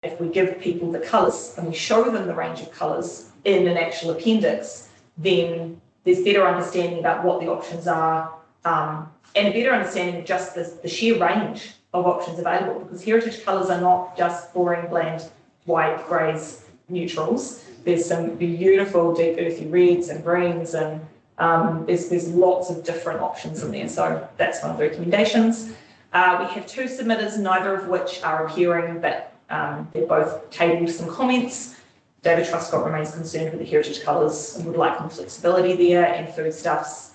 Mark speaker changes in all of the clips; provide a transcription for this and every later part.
Speaker 1: if we give people the colours and we show them the range of colours in an actual appendix, then there's better understanding about what the options are, and a better understanding of just the sheer range of options available, because heritage colours are not just boring, bland, white, greys, neutrals. There's some beautiful deep earthy reds and greens, and there's lots of different options in there. So that's one of the recommendations. We have two submitters, neither of which are appearing, but they're both tabled some comments. David Truscott remains concerned with the heritage colours and would like more flexibility there, and Foodstuffs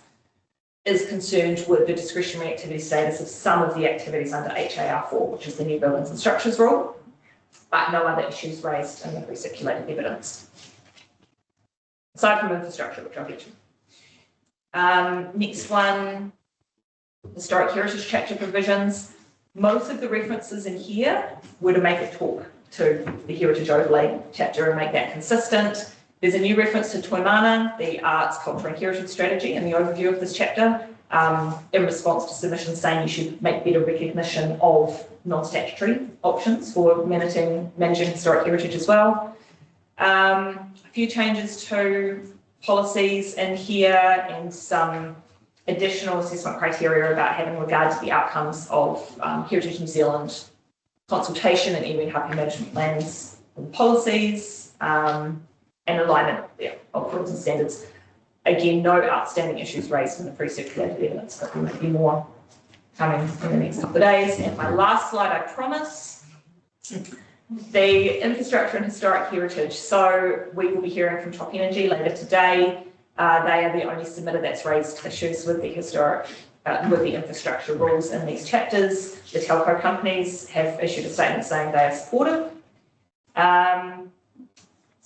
Speaker 1: is concerned with the discretionary activity status of some of the activities under HAR4, which is the new buildings and structures rule, but no other issues raised in the recirculated evidence, aside from infrastructure, which I'll get to. Next one, historic heritage chapter provisions. Most of the references in here were to make it talk to the heritage overlay chapter and make that consistent. There's a new reference to Toimana, the arts, culture and heritage strategy, in the overview of this chapter, in response to submissions saying you should make better recognition of non-statutory options for managing historic heritage as well. A few changes to policies in here and some additional assessment criteria about having regard to the outcomes of Heritage New Zealand consultation and iwi hapu management plans and policies, and alignment of rules and standards. Again, no outstanding issues raised in the pre-circulated evidence, but there might be more coming in the next couple of days. And my last slide, I promise, the infrastructure and historic heritage. So we will be hearing from Top Energy later today. They are the only submitter that's raised issues with the historic, with the infrastructure rules in these chapters. The telco companies have issued a statement saying they are supportive.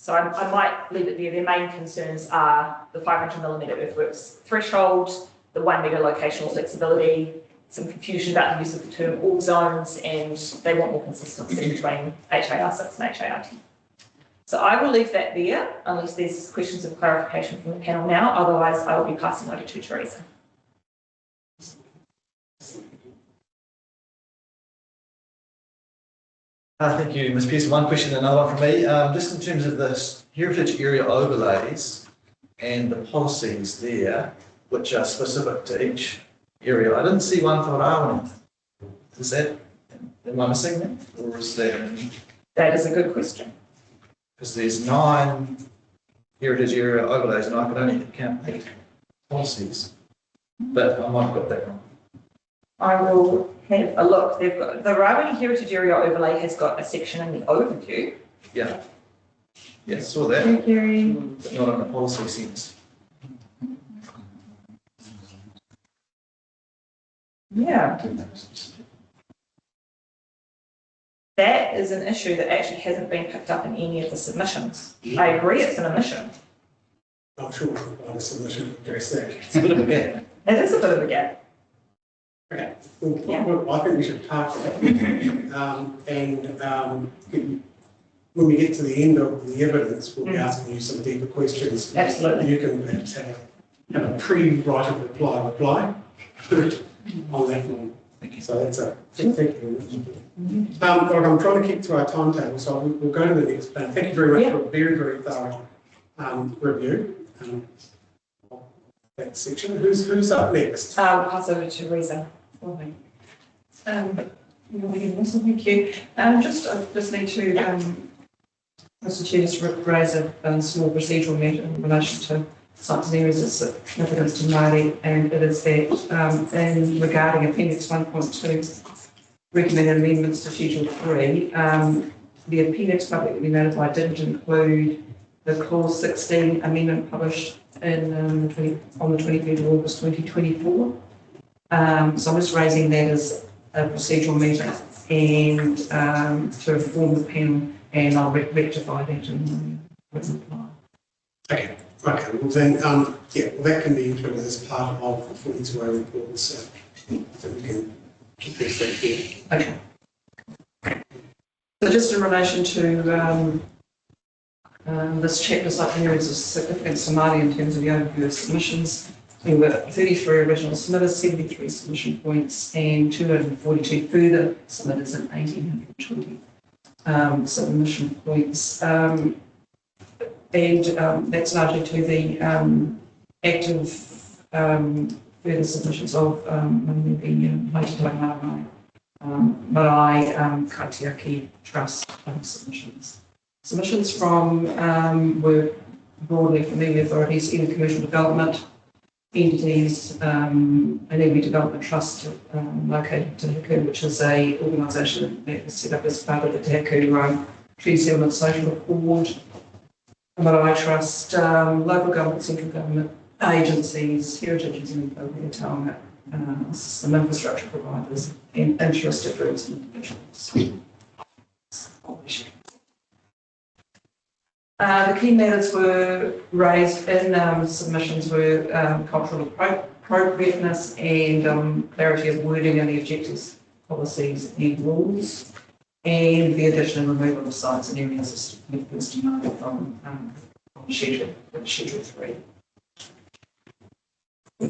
Speaker 1: So I might leave it there. Their main concerns are the 500mm earthworks threshold, the 1 metre locational flexibility, some confusion about the use of the term all zones, and they want more consistency between HAR6 and HAR10. So I will leave that there, unless there's questions of clarification from the panel now. Otherwise, I will be passing over to Teresa.
Speaker 2: Thank you, Ms. Pearson. One question and another one from me. Just in terms of the heritage area overlays and the policies there, which are specific to each area, I didn't see one for Rawene. Is that, am I missing that? Or is that?
Speaker 1: That is a good question.
Speaker 2: Because there's 9 heritage area overlays and I could only count 8 policies. But I might have got that wrong.
Speaker 1: I will have a look. They've got the Rawene Heritage Area Overlay has got a section in the overview.
Speaker 2: Yeah. Yeah, I saw that.
Speaker 1: Thank you.
Speaker 2: But not in the policy sense.
Speaker 1: Yeah. That is an issue that actually hasn't been picked up in any of the submissions. I agree, it's an omission.
Speaker 3: Not sure about a submission to address that.
Speaker 2: It's a bit of a gap.
Speaker 1: It is a bit of a gap.
Speaker 3: Okay. Well, I think we should park that. When we get to the end of the evidence, we'll be asking you some deeper questions.
Speaker 1: Absolutely.
Speaker 3: You can perhaps have a pre-written reply on that one.
Speaker 2: Thank you.
Speaker 3: So that's a thank you. Look, I'm trying to keep to our timetable, so we'll go to the next plan. Thank you very much for a very, very thorough review of that section. Who's up next?
Speaker 1: I'll pass over to Teresa.
Speaker 4: Thank you. I just need to, Mr. Chair, just raise a small procedural matter in relation to sites and areas of significance to Māori, and it is that in regarding Appendix 1.2, recommended amendments to Schedule 3, the appendix publicly notified didn't include the Clause 16 amendment published in on the 23rd of August 2024. So I'm just raising that as a procedural matter and to inform the panel, and I'll rectify that in the written reply.
Speaker 3: Okay. Okay. Well then, yeah, well, that can be included as part of the 42 report, so we can keep this thing here.
Speaker 4: Okay. So just in relation to this chapter, site areas of significance to Māori in terms of the overview of submissions, there were 33 original submitters, 73 submission points, and 242 further submitters in 1820. submission points. And that's largely to the active further submissions of the Waitangi Marae Kaitiaki Trust submissions. Submissions from were broadly familiar authorities in commercial development, entities, an iwi development trust located in Te Haku, which is a organisation that was set up as part of the Te Haku Tree Settlement Social Accord, a Marae Trust, local government, central government agencies, heritage and Taonga, system infrastructure providers, and interested groups and individuals. The key matters were raised in submissions were cultural appropriateness and clarity of wording and the objectives, policies and rules, and the addition and removal of sites and areas of significance demanded from Schedule 3. The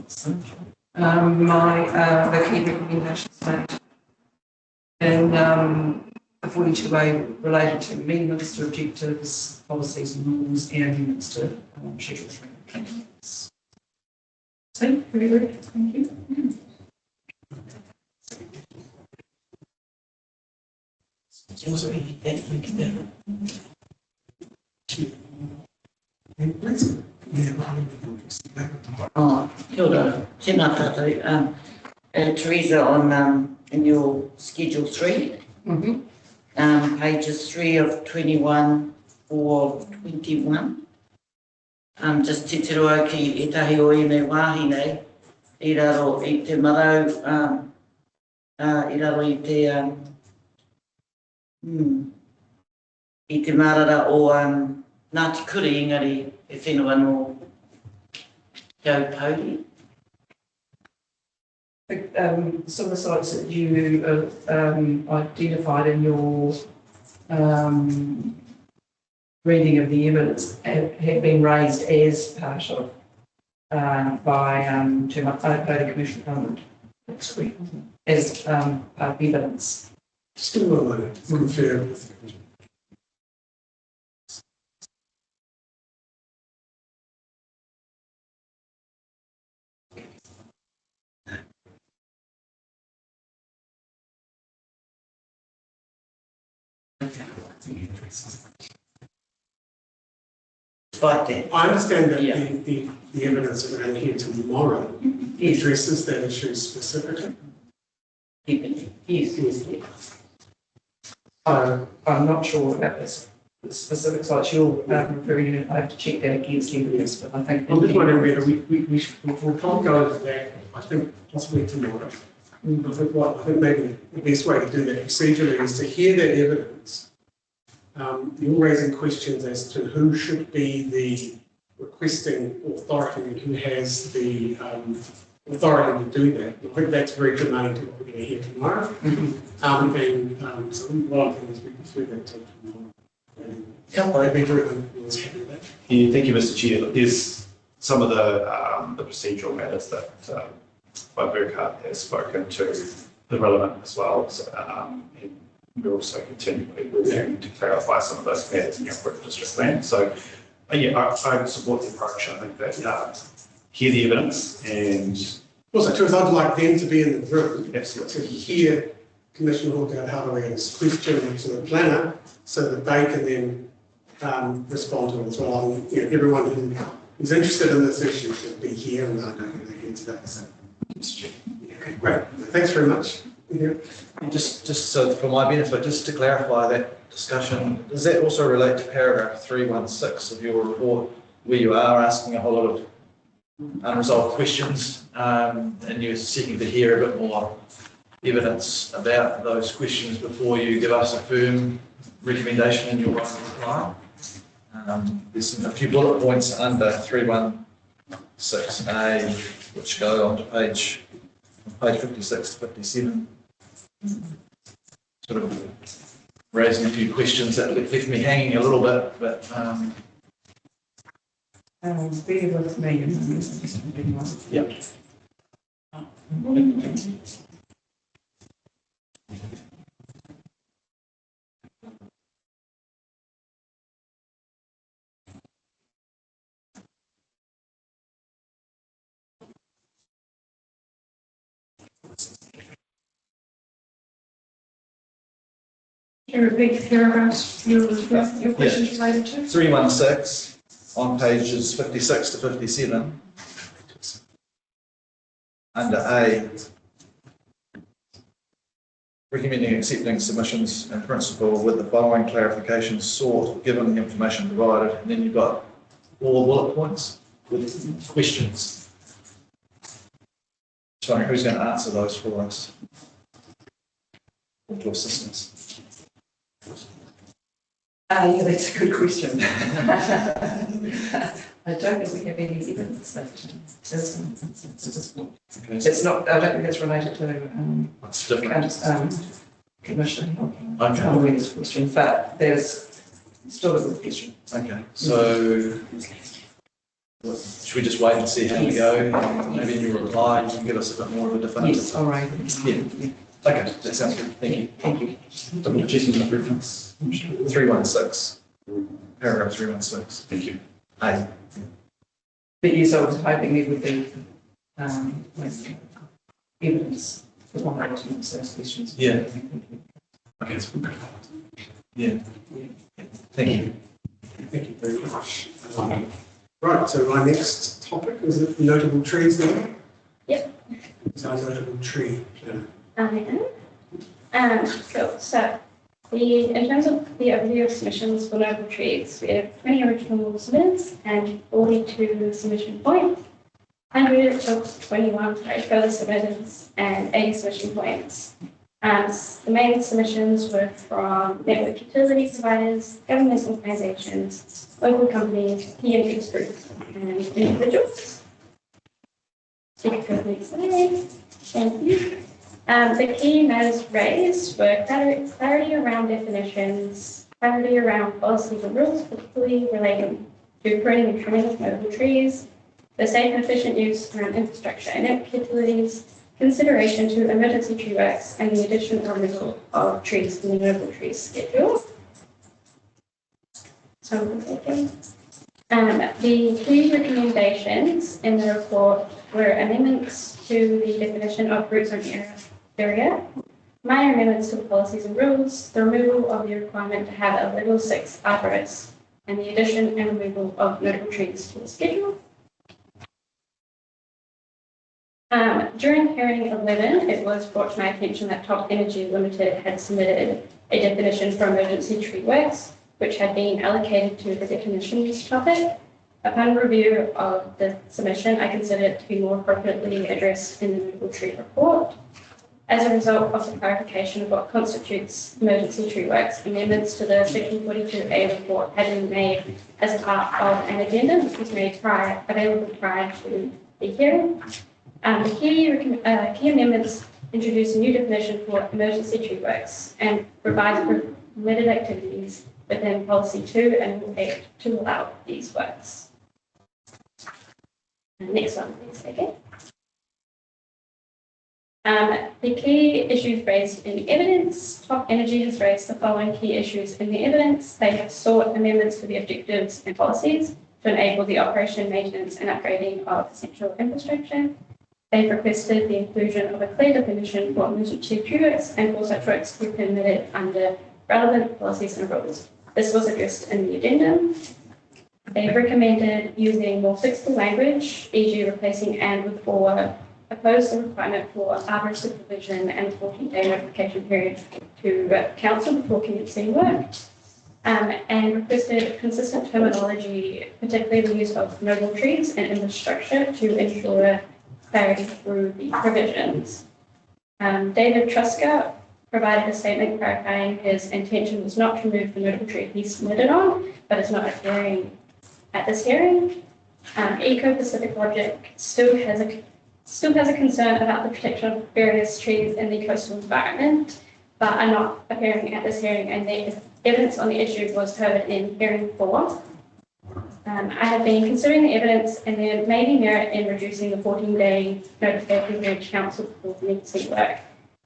Speaker 4: key recommendations made in the 42A related to amendments to objectives, policies and rules, and amendments to Schedule 3. So, very good. Thank you.
Speaker 5: Kia ora, tēnā tātou. Teresa, on in your Schedule 3, pages 3 of 21, 4 of 21. Just te tiroa ki e tahi o ene wāhi nei, i raro i te marau, i raro i te, i te marara o Ngāti Kuri, engari e whenua no Taupori.
Speaker 4: Some of the sites that you identified in your reading of the evidence have been raised as part of by the Commission Government. That's correct, as part of evidence.
Speaker 3: Still a moment, unfair with the Commission. I understand that the evidence that we're going to hear tomorrow addresses that issue specifically.
Speaker 4: Yes. I'm not sure about this. The specific sites you're referring to, I have to check that against evidence, but I think...
Speaker 3: I'm just wondering whether we'll probably go into that, I think, possibly tomorrow. I think maybe the best way to do that procedurally is to hear that evidence. You're raising questions as to who should be the requesting authority and who has the authority to do that. I think that's very germane to what we're going to hear tomorrow. So what I think is we can do that tomorrow. I'd be very happy with that.
Speaker 6: Yeah, thank you, Mr. Chair. There's some of the procedural matters that Burkhardt has spoken to the relevant as well. So, and we're also continually reviewing to clarify some of those matters in your quick district plan. So, yeah, I support the approach. I think that hear the evidence and
Speaker 3: also, too, I'd like them to be in the room
Speaker 6: absolutely
Speaker 3: to hear Commissioner Hawkins' question to the planner so that they can then respond to it as well. And, you know, everyone who's interested in this issue should be here, and I know who they're here today. So, okay, great. Thanks very much. Yeah.
Speaker 2: And just so for my benefit, just to clarify that discussion, does that also relate to paragraph 316 of your report, where you are asking a whole lot of unresolved questions, and you're seeking to hear a bit more evidence about those questions before you give us a firm recommendation in your reply? There's a few bullet points under 316A, which go on to page 56 to 57. Sort of raising a few questions that left me hanging a little bit, but
Speaker 4: bear with me.
Speaker 2: yeah.
Speaker 4: Can you repeat the paragraphs your questions related to?
Speaker 2: 316 on pages 56 to 57. Under A, recommending accepting submissions in principle with the following clarifications sought given the information provided, and then you've got all bullet points with questions. Just wondering who's going to answer those for us, or to assist us.
Speaker 4: Yeah, that's a good question. I don't think we have any evidence that it's not, I don't think it's related to
Speaker 2: That's different.
Speaker 4: commission.
Speaker 2: Okay.
Speaker 4: I'll read this question, but there's still a good question.
Speaker 2: Okay, so should we just wait and see how we go? Maybe in your reply, you can give us a bit more of a definitive.
Speaker 4: Yes, all right.
Speaker 2: Yeah. Okay, that sounds good. Thank you.
Speaker 4: Thank you.
Speaker 6: Double checking the reference.
Speaker 2: 316, paragraph 316.
Speaker 6: Thank you.
Speaker 2: A.
Speaker 4: But yes, I was hoping there would be evidence for one of those questions.
Speaker 2: Yeah.
Speaker 6: Okay, it's good.
Speaker 2: Yeah. Thank you.
Speaker 3: Thank you very much. Right, so my next topic is it notable trees now?
Speaker 7: Yep.
Speaker 3: So notable tree.
Speaker 7: In terms of the overview of submissions for notable trees, we have 20 original submitters and 42 submission points, 100 of 21 further submitters and 80 submission points. The main submissions were from network utility providers, government organisations, local companies, key interest groups, and individuals. Thank you. The key matters raised were clarity around definitions, clarity around policies and rules, particularly relating to pruning and trimming of notable trees, the safe and efficient use around infrastructure and network utilities, consideration to emergency tree works, and the addition or removal of trees from the notable trees schedule. The key recommendations in the report were amendments to the definition of root zone area, minor amendments to the policies and rules, the removal of the requirement to have a level 6 arborist, and the addition and removal of notable trees to the schedule. During hearing 11, it was brought to my attention that Top Energy Limited had submitted a definition for emergency tree works, which had been allocated to the definitions topic. Upon review of the submission, I considered it to be more appropriately addressed in the notable tree report. As a result of the clarification of what constitutes emergency tree works, amendments to the Section 42A report had been made as part of an addendum which was made available prior to the hearing. The key amendments introduce a new definition for emergency tree works and provides for permitted activities within Policy 2 and Rule 8 to allow these works. Next one, please, okay. The key issues raised in the evidence. Top Energy has raised the following key issues in the evidence. They have sought amendments to the objectives and policies to enable the operation, maintenance, and upgrading of essential infrastructure. They've requested the inclusion of a clear definition for emergency tree works and for such works to be permitted under relevant policies and rules. This was addressed in the addendum. They've recommended using more flexible language, e.g. replacing and with or, opposed the requirement for arborist supervision and a 14-day notification period to council before commencing work, and requested consistent terminology, particularly the use of notable trees and infrastructure to ensure clarity through the provisions. David Truska provided a statement clarifying his intention was not to remove the notable tree he submitted on, but is not appearing at this hearing. Eco-Pacific Logic still has a concern about the protection of various trees in the coastal environment, but are not appearing at this hearing, and the evidence on the issue was heard in hearing 4. I have been considering the evidence, and there may be merit in reducing the 14-day notification period to council before commencing work.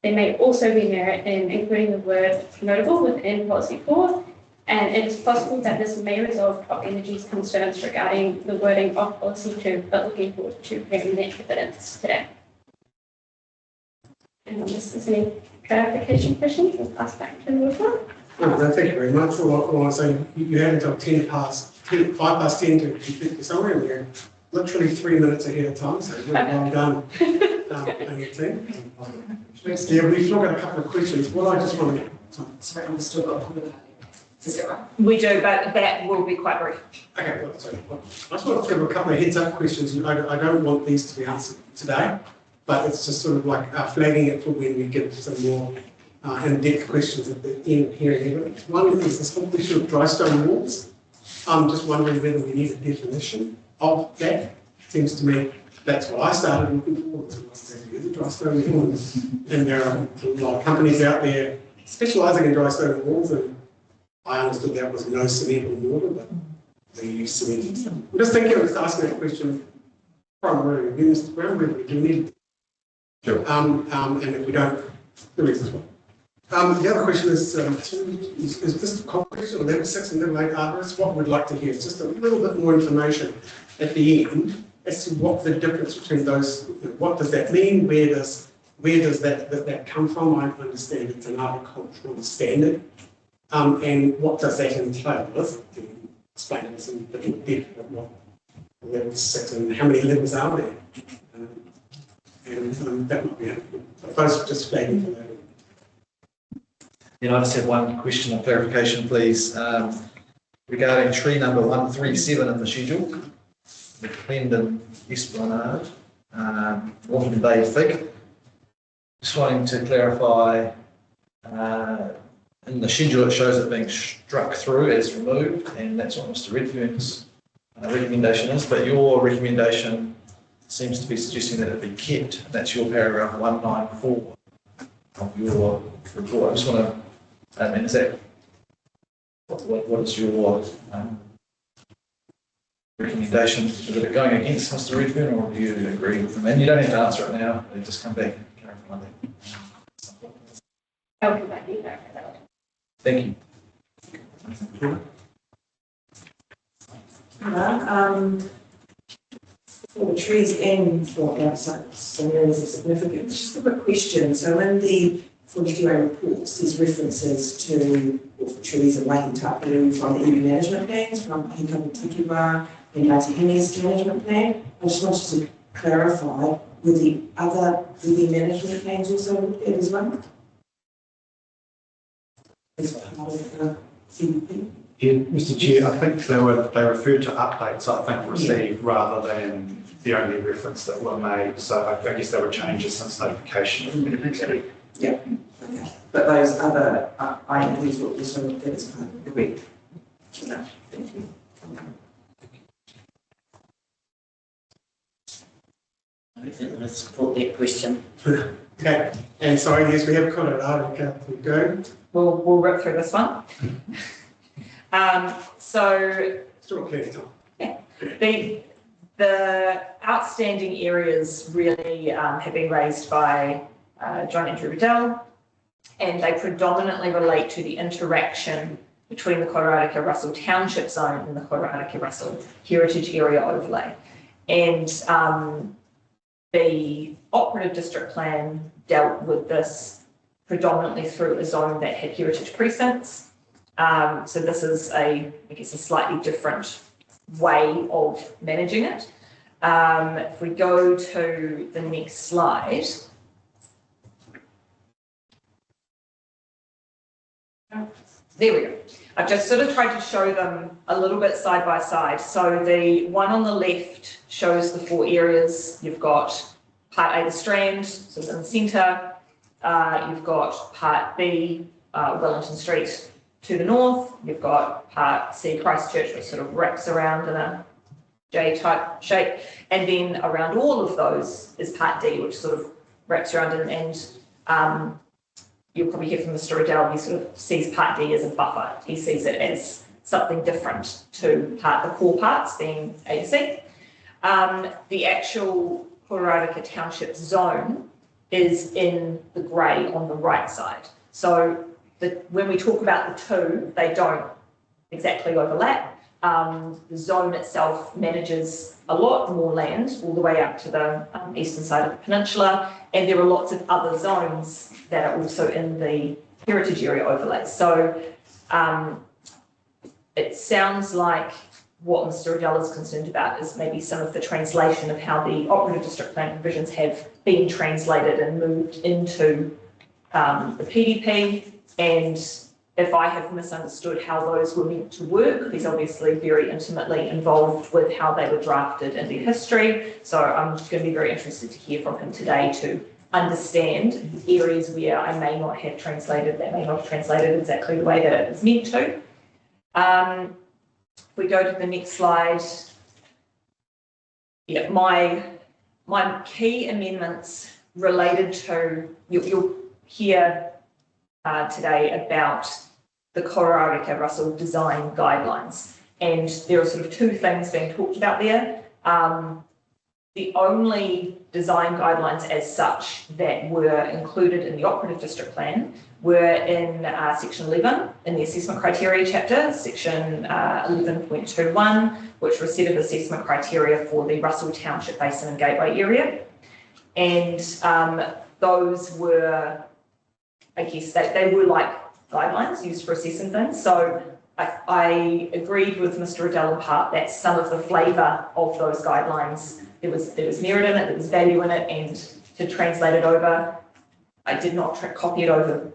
Speaker 7: There may also be merit in including the word notable within Policy 4, and it is possible that this may resolve Top Energy's concerns regarding the wording of Policy 2, but looking forward to hearing the evidence today. And unless there's any clarification questions, we'll pass back to the report.
Speaker 3: No, thank you very much. All I'm saying, you had until 5 past 10 to complete the summary, and we're literally 3 minutes ahead of time, so really well done, and your team. Yeah, we've still got a couple of questions. What I just want to...
Speaker 8: Sorry, I've still got a Is that right?
Speaker 1: We do, but that will be quite brief.
Speaker 3: Okay, well, sorry. I just want to give a couple of heads-up questions. I don't want these to be answered today, but it's just sort of like flagging it for when we get some more in-depth questions at the end here. One is this whole issue of dry stone walls. I'm just wondering whether we need a definition of that. Seems to me that's what I started looking for. The dry stone walls, and there are a lot of companies out there specialising in dry stone walls, and I understood that was no cement or mortar, but they use cement. I'm just thinking of asking that question primarily against whether we do need.
Speaker 6: Sure.
Speaker 3: And if we don't, the rest as well. The other question is just a question of level 6 and level 8 artists. What we'd like to hear is just a little bit more information at the end as to what the difference between those, what does that mean, where does that come from? I understand it's an agricultural standard, and what does that entail? Explain it in a bit depth of what level 6 and how many levels are there, and that might be helpful. I suppose just flagging for that.
Speaker 2: I just have one question of clarification, please, regarding tree number 137 in the schedule, the Clendon Esplanade, Washington Bay fig. Just wanting to clarify, in the schedule it shows it being struck through as removed, and that's what Mr. Redfern's recommendation is, but your recommendation seems to be suggesting that it be kept, and that's your paragraph 194 of your report. I just want to, and is that, what is your recommendation? Is it going against Mr. Redfern, or do you agree with him? And you don't have to answer it now, just come back and clarify that.
Speaker 7: I'll come back and clarify that.
Speaker 2: Thank you.
Speaker 8: For the trees and for outside some areas of significance, just a quick question. So in the FNDC reports, there's references to trees in Waitangi from the EV management plans, from Waitangi and Waitangi's management plan. I just wanted to clarify, were the other EV management plans also looked at as well? As part of the CDP?
Speaker 6: Yeah, Mr. Chair, I think they referred to updates, I think, received rather than the only reference that were made. So I guess there were changes since notification.
Speaker 8: Yeah, okay. But those other items were also looked at as part of the group. No, thank you.
Speaker 5: I think I support that question.
Speaker 3: Okay, and sorry, yes, we have got it out. Okay, we go.
Speaker 1: We'll rip through this one. So
Speaker 3: Still plenty of time.
Speaker 1: the outstanding areas really have been raised by John Andrew Riddell, and they predominantly relate to the interaction between the Koroareke-Russell Township Zone and the Koroareke-Russell Heritage Area Overlay. And the operative district plan dealt with this predominantly through a zone that had heritage precincts. So this is I guess a slightly different way of managing it. If we go to the next slide. There we go. I've just sort of tried to show them a little bit side by side. So the one on the left shows the 4 areas. You've got part A, the Strand, so it's in the centre. You've got part B, Wellington Street to the north. You've got part C, Christchurch, which sort of wraps around in a J-type shape. And then around all of those is part D, which sort of wraps around and you'll probably hear from Mr. Riddell, he sort of sees part D as a buffer. He sees it as something different to the core parts being A to C. The actual Koroareke Township zone is in the grey on the right side. So when we talk about the two, they don't exactly overlap. The zone itself manages a lot more land all the way up to the eastern side of the peninsula, and there are lots of other zones that are also in the heritage area overlay. So It sounds like what Mr. Adele is concerned about is maybe some of the translation of how the operative district plan provisions have been translated and moved into the PDP, and if I have misunderstood how those were meant to work, he's obviously very intimately involved with how they were drafted in their history, so I'm going to be very interested to hear from him today to understand the areas where I may not have translated, that may not have translated exactly the way that it is meant to. If we go to the next slide, yeah, my key amendments related to, you'll hear today about the Kororareka Russell design guidelines, and there are sort of two things being talked about there. The only design guidelines as such that were included in the operative district plan were in section 11 in the assessment criteria chapter, section 11.21, which were a set of assessment criteria for the Russell Township Basin and Gateway area. And those were, I guess, they were like guidelines used for assessing things. So I agreed with Mr. Adele in part that some of the flavour of those guidelines, there was merit in it, there was value in it, and to translate it over, I did not copy it over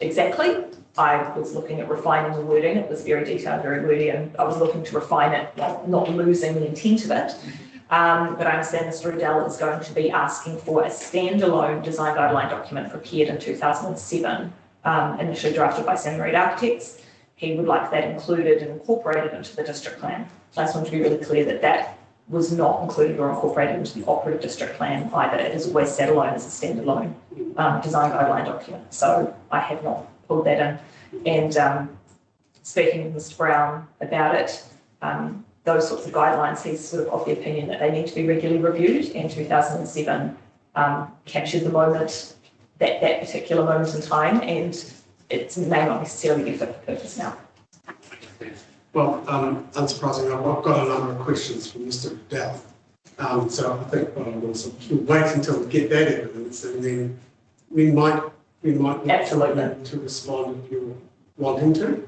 Speaker 1: exactly. I was looking at refining the wording. It was very detailed, very wordy, and I was looking to refine it, not losing the intent of it. But I understand Mr. Adele is going to be asking for a standalone design guideline document prepared in 2007, initially drafted by Sam Reed Architects. He would like that included and incorporated into the district plan. I just want to be really clear that that was not included or incorporated into the operative district plan either. It is always sat alone as a standalone design guideline document. So I have not pulled that in. And speaking with Mr. Brown about it, those sorts of guidelines, he's sort of the opinion that they need to be regularly reviewed, and 2007 captured the moment, that particular moment in time, and it may not necessarily be fit for purpose now.
Speaker 3: Well, unsurprisingly, I've got a number of questions from Mr. Adele. So I think what I will wait until we get that evidence, and then we might
Speaker 1: Absolutely.
Speaker 3: to respond if you're wanting to,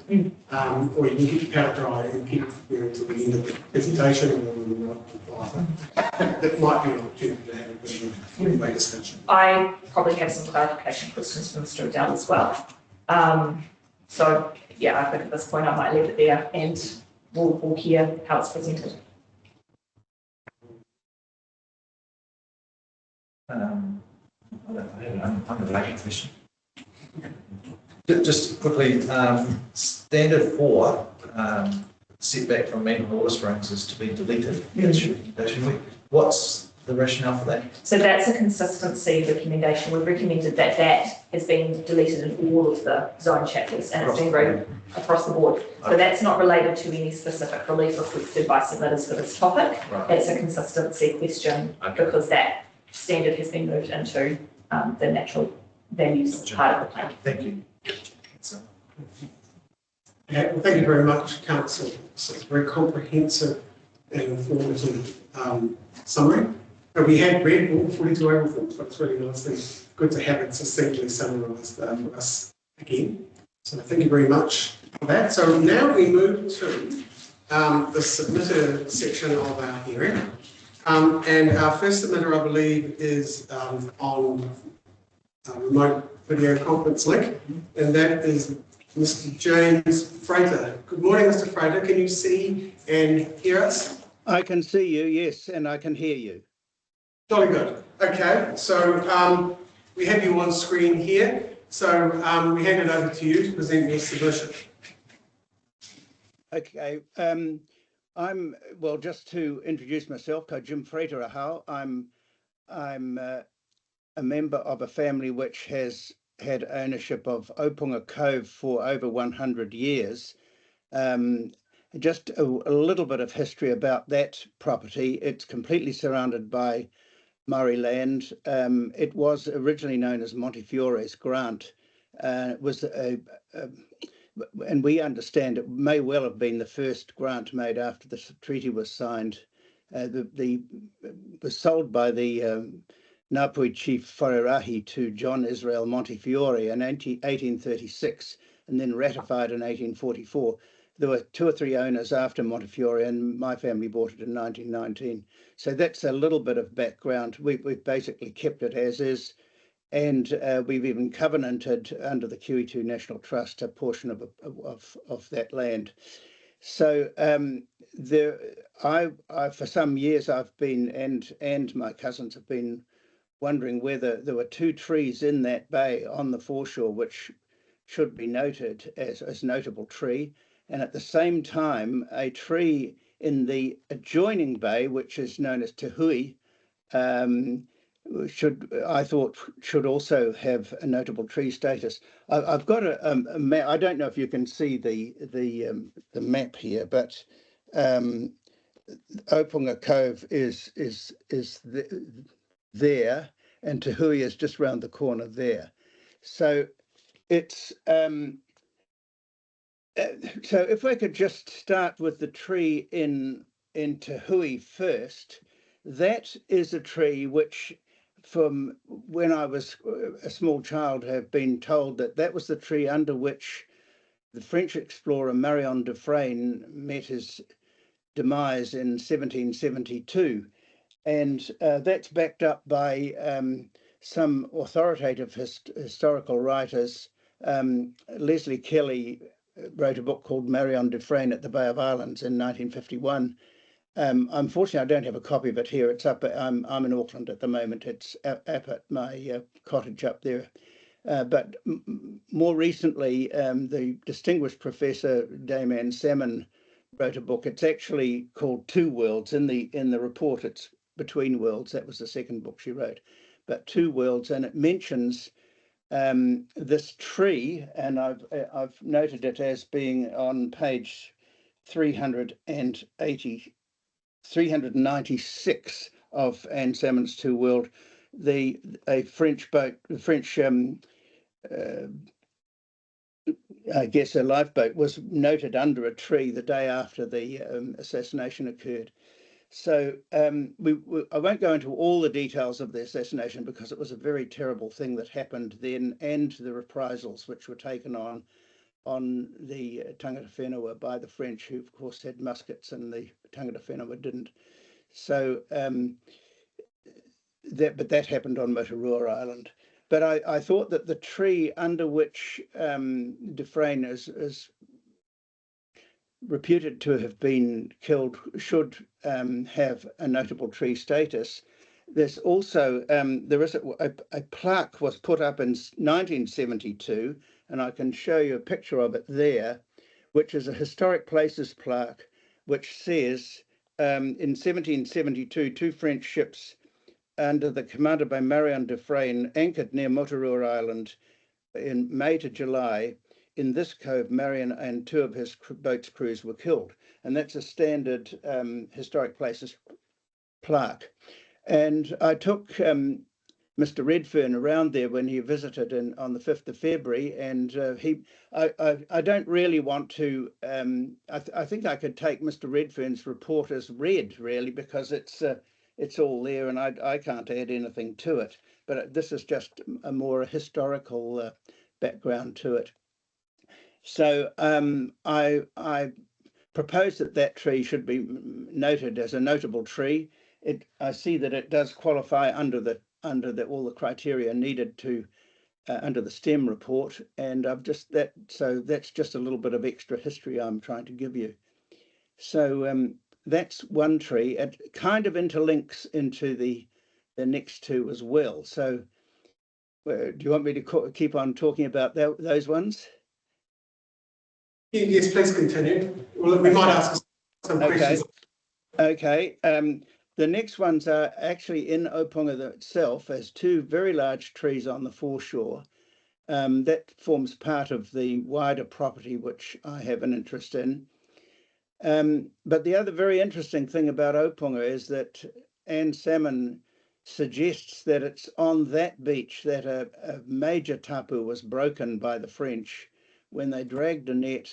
Speaker 3: or you can keep your powder dry and keep until the end of the presentation, and that might be an opportunity to have a bit of a three-way discussion.
Speaker 1: I probably have some clarification questions for Mr. Adele as well. So yeah, I think at this point I might leave it there, and we'll hear how it's presented.
Speaker 2: I have an unrelated question. Just quickly, standard 4, setback from mean water springs is to be deleted. That's your recommendation. What's the rationale for that?
Speaker 1: So that's a consistency recommendation. We've recommended that that has been deleted in all of the zone chapters, and it's been graded across the board. So that's not related to any specific relief requested by submitters for this topic. Right. It's a consistency question, because that standard has been moved into the natural values part of the plan.
Speaker 2: Thank you.
Speaker 3: Yeah, well, thank you very much, Council. It's a very comprehensive and informative summary. And we had read all 42 able forms, but it's really nice, good to have it succinctly summarised for us again. So thank you very much for that. So now we move to the submitter section of our hearing. And our first submitter, I believe, is on remote video conference link, and that is Mr. James Frater. Good morning, Mr. Frater. Can you see and hear us?
Speaker 9: I can see you, yes, and I can hear you.
Speaker 3: Jolly good. Okay, so we have you on screen here. So we hand it over to you to present your submission.
Speaker 9: Okay, well, just to introduce myself, ko Jim Frater ahau. I'm a member of a family which has had ownership of Opunga Cove for over 100 years. Just a little bit of history about that property. It's completely surrounded by Murray land. It was originally known as Montefiore's Grant. It was and we understand it may well have been the first grant made after the treaty was signed. It was sold by the Ngāpuhi chief Wharerahi to John Israel Montefiore in 1836 and then ratified in 1844. There were 2 or 3 owners after Montefiore, and my family bought it in 1919. So that's a little bit of background. We've basically kept it as is, and we've even covenanted under the QE2 National Trust a portion of that land. So I for some years I've been, and my cousins have been wondering whether there were 2 trees in that bay on the foreshore which should be noted as notable tree, and at the same time a tree in the adjoining bay, which is known as Te Hui, I thought should also have a notable tree status. I've got a map. I don't know if you can see the map here, but Opunga Cove is there, and Te Hui is just round the corner there. So it's so if I could just start with the tree in Te Hui first, that is a tree which, from when I was a small child, have been told that was the tree under which the French explorer Marion Dufresne met his demise in 1772. And that's backed up by some authoritative historical writers. Leslie Kelly wrote a book called Marion Dufresne at the Bay of Islands in 1951. Unfortunately, I don't have a copy of it here. It's up. I'm in Auckland at the moment. It's up at my cottage up there. But more recently, the distinguished professor Dame Anne Salmon wrote a book. It's actually called Two Worlds. In the report, it's Between Worlds. That was the second book she wrote. But Two Worlds, and it mentions this tree, and I've noted it as being on page 396 of Anne Salmon's Two World. A French boat, I guess a lifeboat, was noted under a tree the day after the assassination occurred. So I won't go into all the details of the assassination because it was a very terrible thing that happened then, and the reprisals which were taken on the tangata whenua by the French, who of course had muskets and the tangata whenua didn't. So that happened on Moturoa Island. But I thought that the tree under which Dufresne is reputed to have been killed should have a notable tree status. There's also there is a plaque was put up in 1972, and I can show you a picture of it there, which is a historic places plaque, which says in 1772 2 French ships under the commander by Marion Dufresne anchored near Moturoa Island in May to July. In this cove, Marion and 2 of his boat's crews were killed. And that's a standard historic places plaque. And I took Mr. Redfern around there when he visited on the 5th of February, and I don't really want to, I think I could take Mr. Redfern's report as read, really, because it's all there and I can't add anything to it. But this is just a more historical background to it. So I propose that tree should be noted as a notable tree. I see that it does qualify under all the criteria needed to under the STEM report, and so that's just a little bit of extra history I'm trying to give you. So that's one tree. It kind of interlinks into the next two as well. So do you want me to keep on talking about those ones?
Speaker 3: Yes, please continue. Well, we might ask some questions.
Speaker 9: Okay. The next ones are actually in Opunga itself as 2 very large trees on the foreshore. That forms part of the wider property which I have an interest in. But the other very interesting thing about Opunga is that Anne Salmon suggests that it's on that beach that a major tapu was broken by the French when they dragged a net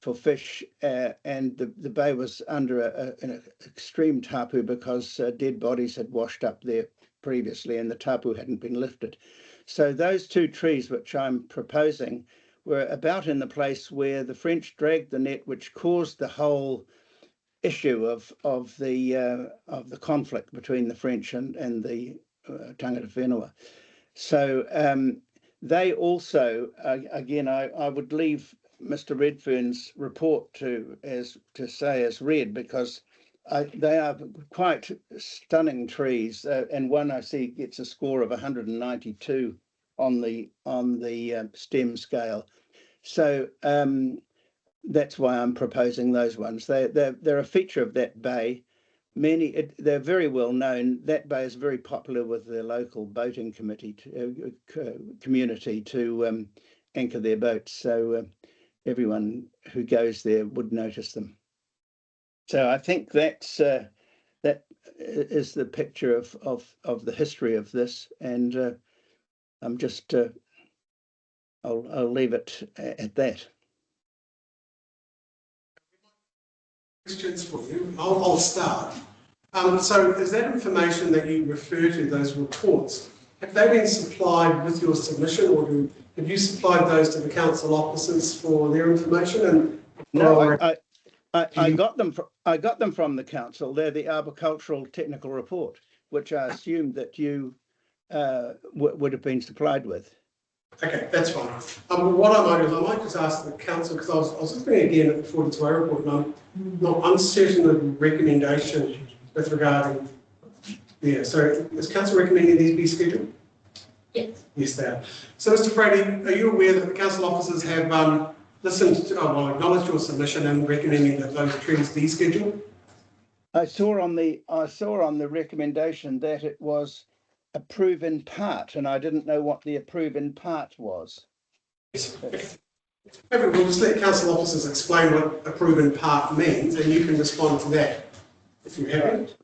Speaker 9: for fish, and the bay was under an extreme tapu because dead bodies had washed up there previously and the tapu hadn't been lifted. So those 2 trees which I'm proposing were about in the place where the French dragged the net, which caused the whole issue of the conflict between the French and the tangata whenua. So they also, again, I would leave Mr. Redfern's report to say as read, because they are quite stunning trees, and one I see gets a score of 192 on the STEM scale. So that's why I'm proposing those ones. They're a feature of that bay. They're very well known. That bay is very popular with the local boating community to anchor their boats. So everyone who goes there would notice them. So I think that is the picture of the history of this, and I'm just I'll leave it at that.
Speaker 3: Questions for you. I'll start. So is that information that you refer to, those reports, have they been supplied with your submission, or have you supplied those to the council officers for their information? And
Speaker 9: no, I got them from the council. They're the arboricultural technical report, which I assumed that you would have been supplied with.
Speaker 3: Okay, that's fine. What I might do is I might just ask the council, because I was looking again at the 42A report, and I'm not uncertain of the recommendation with regarding. Yeah, so is council recommending these be scheduled?
Speaker 7: Yes.
Speaker 3: Yes, they are. So, Mr. Frady, are you aware that the council officers have listened to, acknowledged your submission and recommending that those trees be scheduled?
Speaker 9: I saw on the recommendation that it was approve in part, and I didn't know what the approve in part was.
Speaker 3: Yes. Maybe we'll just let council officers explain what approve in part means, and you can respond to that if you're happy.
Speaker 9: Right.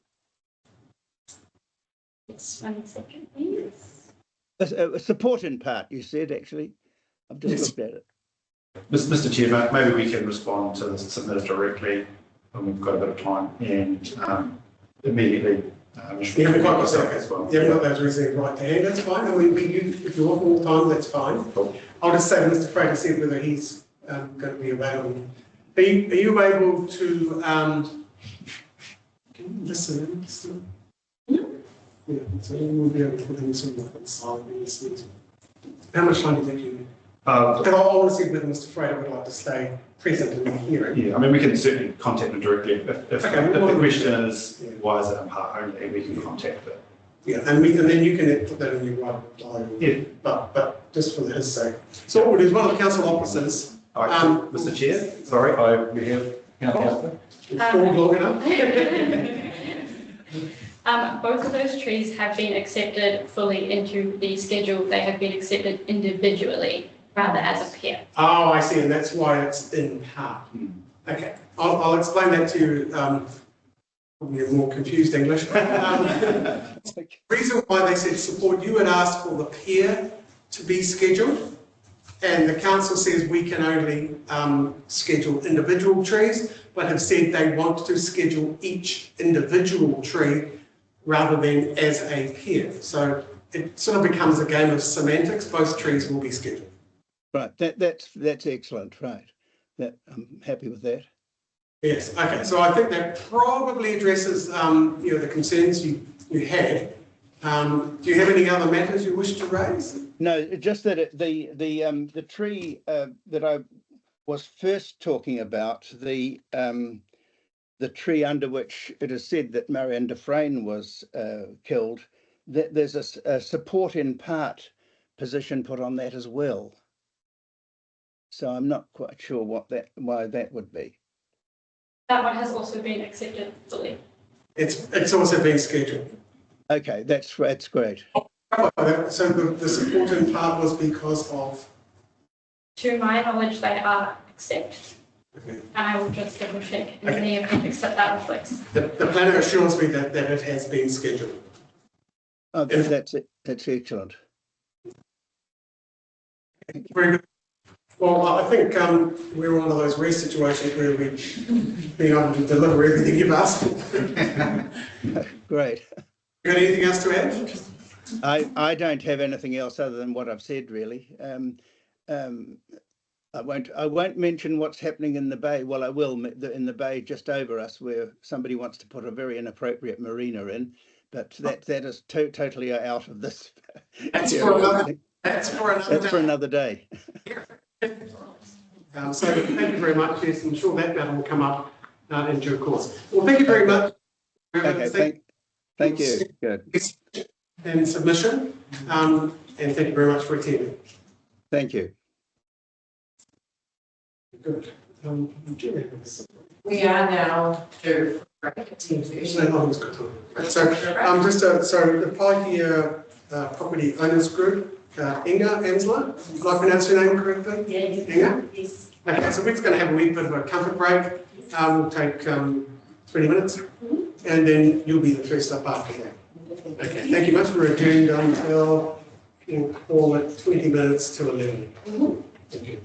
Speaker 7: Yes, 1 second, please.
Speaker 9: Support in part, you said, actually. I've just looked at it.
Speaker 6: Mr. Chair, maybe we can respond to the submitter directly when we've got a bit of time, and immediately.
Speaker 3: You haven't quite got that as well. You haven't got those reasons right to hand, that's fine. I mean, if you want more time, that's fine. Cool. I'll just say to Mr. Frady, see whether he's going to be available. Are you able to listen? Yeah, so we'll be able to put in some silent. How much time do you think you need? Because I want to see whether Mr. Frady would like to stay present in the hearing.
Speaker 6: Yeah, I mean, we can certainly contact them directly. If the question is why is it in part only, we can contact them.
Speaker 3: Yeah, and then you can put that in your right diary. Yeah. But just for his sake. So what we'll do is one of the council officers.
Speaker 6: Mr. Chair, sorry, we have council.
Speaker 3: Long enough.
Speaker 7: Both of those trees have been accepted fully into the schedule. They have been accepted individually rather as a pair.
Speaker 3: Oh, I see, and that's why it's in part. Okay, I'll explain that to you probably in more confused English. The reason why they said support, you had asked for the pair to be scheduled, and the council says we can only schedule individual trees, but have said they want to schedule each individual tree rather than as a pair. So it sort of becomes a game of semantics. Both trees will be scheduled.
Speaker 9: Right, that's excellent. Right, that I'm happy with that.
Speaker 3: Yes. Okay. So I think that probably addresses the concerns you had. Do you have any other matters you wish to raise?
Speaker 9: No, just that the tree that I was first talking about, the tree under which it is said that Marianne Dufresne was killed, that there's a support in part position put on that as well. So I'm not quite sure why that would be.
Speaker 7: That one has also been accepted fully.
Speaker 3: It's also been scheduled.
Speaker 9: Okay, that's great.
Speaker 3: So the support in part was because of?
Speaker 7: To my knowledge, they are accepted. Okay. And I will just double check in the appendix that reflects. The
Speaker 3: planner assures me that it has been scheduled.
Speaker 9: Oh, that's it. That's excellent.
Speaker 3: Very good. Well, I think we're one of those rare situations where we've been able to deliver everything you've asked for.
Speaker 9: Great.
Speaker 3: You got anything else to add?
Speaker 9: I don't have anything else other than what I've said, really. I won't mention what's happening in the bay. Well, I will in the bay just over us, where somebody wants to put a very inappropriate marina in, but that is totally out of this.
Speaker 3: That's for another day. So thank you very much. Yes, I'm sure that matter will come up in due course. Well, thank you very much.
Speaker 9: Okay, thank you. Good.
Speaker 3: And submission, and thank you very much for attending.
Speaker 9: Thank you.
Speaker 3: Good.
Speaker 8: We are now to team
Speaker 3: So the Pioneer Property Owners Group, Inga Ansler, did I pronounce your name correctly?
Speaker 8: Yeah,
Speaker 3: Inga?
Speaker 8: yes.
Speaker 3: Okay, so we're just going to have a wee bit of a comfort break. We'll take 20 minutes, and then you'll be the first up after that. Okay, thank you much. We're adjourned until, you can call it 20 minutes to 11. Thank you.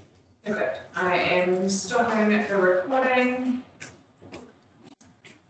Speaker 8: Perfect. I am stopping the recording.